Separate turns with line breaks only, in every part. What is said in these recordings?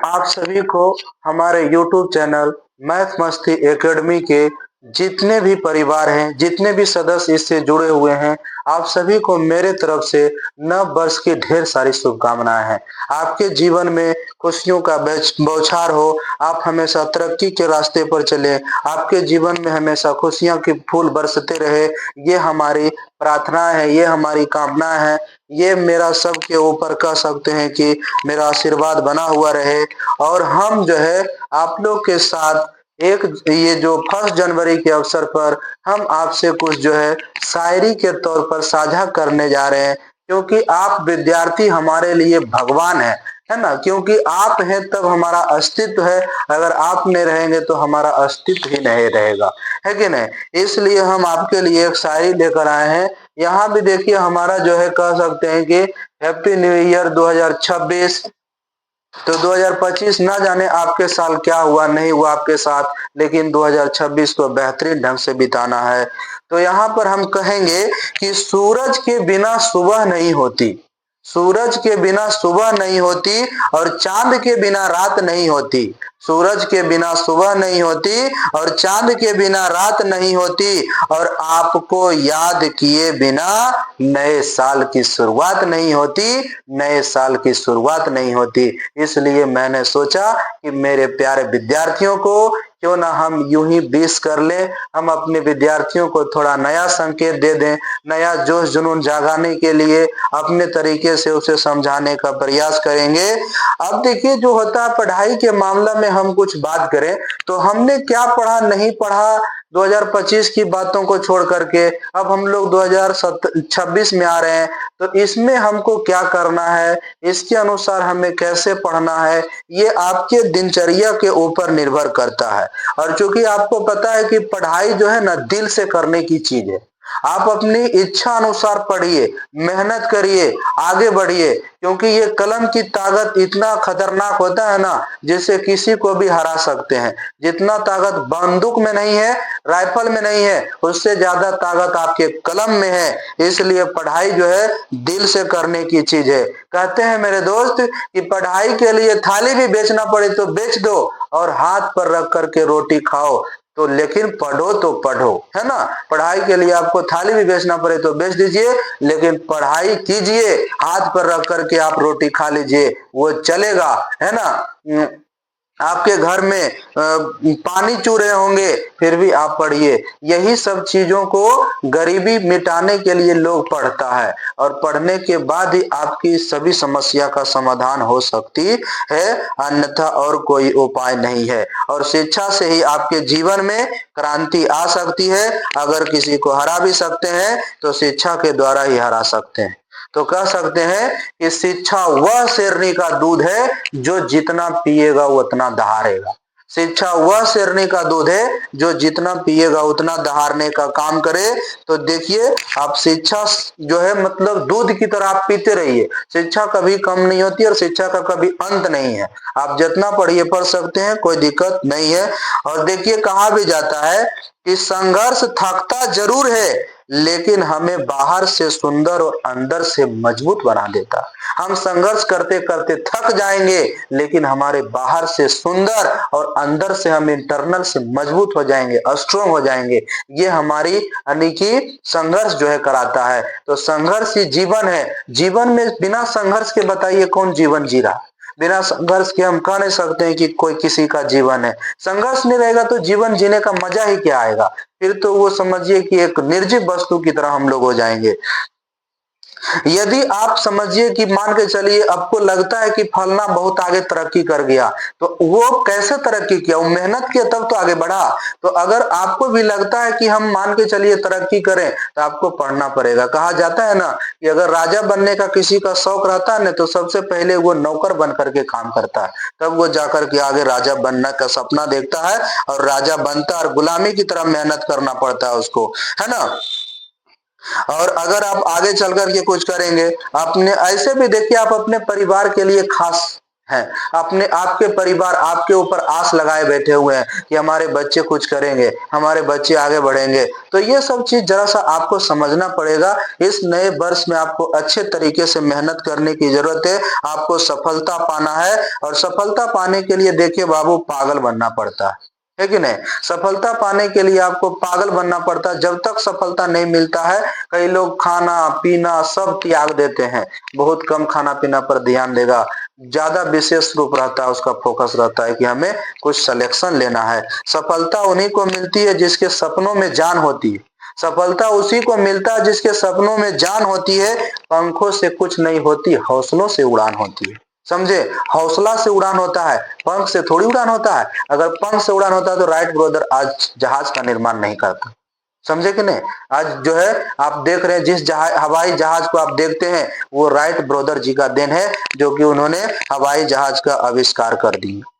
आप सभी को हमारे YouTube चैनल मैथ मस्ती एकेडमी के जितने भी परिवार हैं, जितने भी सदस्य इससे जुड़े हुए हैं, आप सभी को मेरे तरफ से नव वर्ष की ढेर सारी शुभकामनाएं हैं। आपके जीवन में खुशियों का बौछार हो, आप हमेशा तरक्की के रास्ते पर चले, आपके जीवन में हमेशा खुशियां के फूल बरसते रहे, ये हमारी प्रार्थनाएं है, ये हमारी कामनाएं हैं। ये मेरा सबके ऊपर कह सकते हैं कि मेरा आशीर्वाद बना हुआ रहे और हम जो है आप लोग के साथ एक ये जो 1 जनवरी के अवसर पर हम आपसे कुछ जो है शायरी के तौर पर साझा करने जा रहे हैं, क्योंकि आप विद्यार्थी हमारे लिए भगवान है ना। क्योंकि आप हैं तब हमारा अस्तित्व है, अगर आप नहीं रहेंगे तो हमारा अस्तित्व ही नहीं रहेगा, है कि नहीं। इसलिए हम आपके लिए एक शायरी लेकर आए हैं। यहाँ भी देखिए हमारा जो है कह सकते हैं कि हैप्पी न्यू ईयर 2026। तो 2025 ना जाने आपके साल क्या हुआ नहीं हुआ आपके साथ, लेकिन 2026 को बेहतरीन ढंग से बिताना है। तो यहाँ पर हम कहेंगे कि सूरज के बिना सुबह नहीं होती, सूरज के बिना सुबह नहीं होती और चांद के बिना रात नहीं होती। सूरज के बिना सुबह नहीं होती और चांद के बिना रात नहीं होती और आपको याद किए बिना नए साल की शुरुआत नहीं होती, नए साल की शुरुआत नहीं होती। इसलिए मैंने सोचा कि मेरे प्यारे विद्यार्थियों को क्यों ना हम यूं ही 20 कर लें, हम अपने विद्यार्थियों को थोड़ा नया संकेत दे दें, नया जोश जुनून जगाने के लिए अपने तरीके से उसे समझाने का प्रयास करेंगे। अब देखिए जो होता है पढ़ाई के मामला में हम कुछ बात करें तो हमने क्या पढ़ा नहीं पढ़ा 2025 की बातों को छोड़ करके अब हम लोग 2026 में आ रहे हैं, तो इसमें हमको क्या करना है, इसके अनुसार हमें कैसे पढ़ना है, ये आपके दिनचर्या के ऊपर निर्भर करता है। और चूंकि आपको पता है कि पढ़ाई जो है ना दिल से करने की चीज है, आप अपनी इच्छा अनुसार पढ़िए, मेहनत करिए, आगे बढ़िए, क्योंकि ये कलम की ताकत इतना खतरनाक होता है ना, जिससे किसी को भी हरा सकते हैं। जितना ताकत बंदूक में नहीं है, राइफल में नहीं है, उससे ज्यादा ताकत आपके कलम में है। इसलिए पढ़ाई जो है दिल से करने की चीज है। कहते हैं मेरे दोस्त कि पढ़ाई के लिए थाली भी बेचना पड़े तो बेच दो और हाथ पर रख करके रोटी खाओ, तो लेकिन पढ़ो तो पढ़ो, है ना। पढ़ाई के लिए आपको थाली भी बेचना पड़े तो बेच दीजिए, लेकिन पढ़ाई कीजिए, हाथ पर रख करके आप रोटी खा लीजिए, वो चलेगा, है ना। आपके घर में पानी चू रहे होंगे फिर भी आप पढ़िए। यही सब चीजों को गरीबी मिटाने के लिए लोग पढ़ता है और पढ़ने के बाद ही आपकी सभी समस्या का समाधान हो सकती है, अन्यथा और कोई उपाय नहीं है। और शिक्षा से ही आपके जीवन में क्रांति आ सकती है। अगर किसी को हरा भी सकते हैं तो शिक्षा के द्वारा ही हरा सकते हैं। तो कह सकते हैं कि शिक्षा वह शेरनी का दूध है जो जितना पिएगा उतना दहाड़ेगा। शिक्षा वह शेरनी का दूध है जो जितना पिएगा उतना दहाड़ने का काम करे। तो देखिए आप शिक्षा जो है मतलब दूध की तरह आप पीते रहिए, शिक्षा कभी कम नहीं होती और शिक्षा का कभी अंत नहीं है। आप जितना पढ़िए पढ़ सकते हैं, कोई दिक्कत नहीं है। और देखिए कहा भी जाता है कि संघर्ष थकता जरूर है, लेकिन हमें बाहर से सुंदर और अंदर से मजबूत बना देता। हम संघर्ष करते करते थक जाएंगे, लेकिन हमारे बाहर से सुंदर और अंदर से हम इंटरनल से मजबूत हो जाएंगे, स्ट्रोंग हो जाएंगे। ये हमारी यानी कि संघर्ष जो है कराता है। तो संघर्ष ही जीवन है। जीवन में बिना संघर्ष के बताइए कौन जीवन जी रहा। बिना संघर्ष के हम कह नहीं सकते हैं कि कोई किसी का जीवन है। संघर्ष नहीं रहेगा तो जीवन जीने का मजा ही क्या आएगा। फिर तो वो समझिए कि एक निर्जीव वस्तु की तरह हम लोग हो जाएंगे। यदि आप समझिए कि मान के चलिए आपको लगता है कि फलना बहुत आगे तरक्की कर गया, तो वो कैसे तरक्की किया, वो मेहनत किया तब तो आगे बढ़ा। तो अगर आपको भी लगता है कि हम मान के चलिए तरक्की करें, तो आपको पढ़ना पड़ेगा। कहा जाता है ना कि अगर राजा बनने का किसी का शौक रहता है ना, तो सबसे पहले वो नौकर बन करके काम करता है, तब वो जाकर के आगे राजा बनने का सपना देखता है और राजा बनता है। और गुलामी की तरह मेहनत करना पड़ता है उसको, है ना। और अगर आप आगे चल करके कुछ करेंगे, आपने ऐसे भी देखिए आप अपने परिवार के लिए खास हैं, अपने आपके परिवार आपके ऊपर आस लगाए बैठे हुए हैं कि हमारे बच्चे कुछ करेंगे, हमारे बच्चे आगे बढ़ेंगे। तो ये सब चीज जरा सा आपको समझना पड़ेगा। इस नए वर्ष में आपको अच्छे तरीके से मेहनत करने की जरूरत है। आपको सफलता पाना है और सफलता पाने के लिए देखिए बाबू पागल बनना पड़ता है कि नहीं? सफलता पाने के लिए आपको पागल बनना पड़ता है। जब तक सफलता नहीं मिलता है, कई लोग खाना पीना सब त्याग देते हैं, बहुत कम खाना पीना पर ध्यान देगा, ज्यादा विशेष रूप रहता है, उसका फोकस रहता है कि हमें कुछ सिलेक्शन लेना है। सफलता उन्हीं को मिलती है जिसके सपनों में जान होती है। सफलता उसी को मिलता है जिसके सपनों में जान होती है। पंखों से कुछ नहीं होती, हौसलों से उड़ान होती है। समझे? हौसला से उड़ान होता है, पंख से थोड़ी उड़ान होता है। अगर पंख से उड़ान होता तो राइट ब्रदर आज जहाज का निर्माण नहीं करता। समझे कि नहीं? आज जो है आप देख रहे हैं, जिस हवाई जहाज को आप देखते हैं वो राइट ब्रदर जी का देन है, जो कि उन्होंने हवाई जहाज का आविष्कार कर दिया।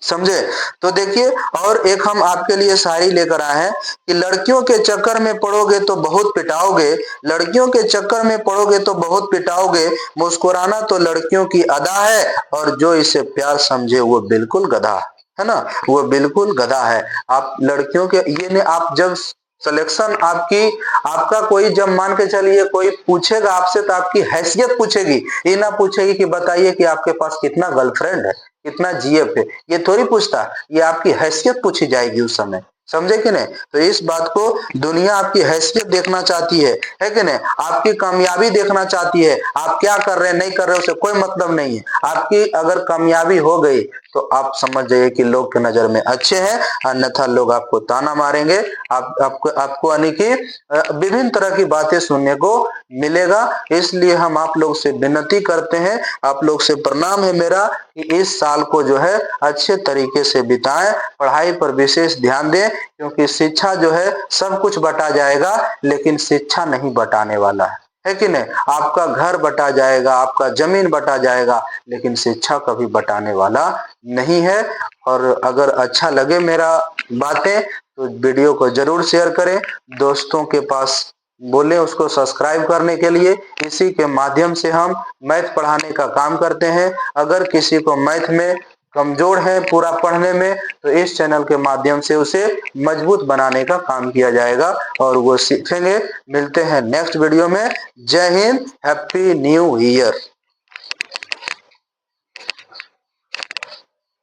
समझे? तो देखिए, और एक हम आपके लिए शायरी लेकर आए हैं कि लड़कियों के चक्कर में पड़ोगे तो बहुत पिटाओगे, लड़कियों के चक्कर में पड़ोगे तो बहुत पिटाओगे, मुस्कुराना तो लड़कियों की अदा है, और जो इसे प्यार समझे वो बिल्कुल गधा है ना, वो बिल्कुल गधा है। आप लड़कियों के ये ने आप जब सिलेक्शन आपकी आपका कोई जब मान के चलिए कोई पूछेगा आपसे तो आपकी हैसियत पूछेगी, ये ना पूछेगी कि बताइए कि आपके पास कितना गर्लफ्रेंड है, कितना जीएफ है, ये थोड़ी पूछता, ये आपकी हैसियत पूछी जाएगी उस समय। समझे कि नहीं? तो इस बात को दुनिया आपकी हैसियत देखना चाहती है कि नहीं? आपकी कामयाबी देखना चाहती है। आप क्या कर रहे हैं नहीं कर रहे उससे कोई मतलब नहीं है। आपकी अगर कामयाबी हो गई तो आप समझ जाइए कि लोग की नजर में अच्छे हैं, अन्यथा लोग आपको ताना मारेंगे। आपको यानी कि विभिन्न तरह की बातें सुनने को मिलेगा। इसलिए हम आप लोग से विनती करते हैं, आप लोग से प्रणाम है मेरा कि इस साल को जो है अच्छे तरीके से बिताएं, पढ़ाई पर विशेष ध्यान दें, क्योंकि शिक्षा जो है सब कुछ बटा जाएगा लेकिन शिक्षा नहीं बटाने वाला है कि नहीं? आपका घर बटा जाएगा, आपका जमीन बटा जाएगा, लेकिन शिक्षा कभी बटाने वाला नहीं है। और अगर अच्छा लगे मेरा बातें तो वीडियो को जरूर शेयर करें, दोस्तों के पास बोले उसको सब्सक्राइब करने के लिए। इसी के माध्यम से हम मैथ पढ़ाने का काम करते हैं। अगर किसी को मैथ में कमजोर है पूरा पढ़ने में, तो इस चैनल के माध्यम से उसे मजबूत बनाने का काम किया जाएगा और वो सीखेंगे। मिलते हैं नेक्स्ट वीडियो में। जय हिंद, हैप्पी न्यू ईयर।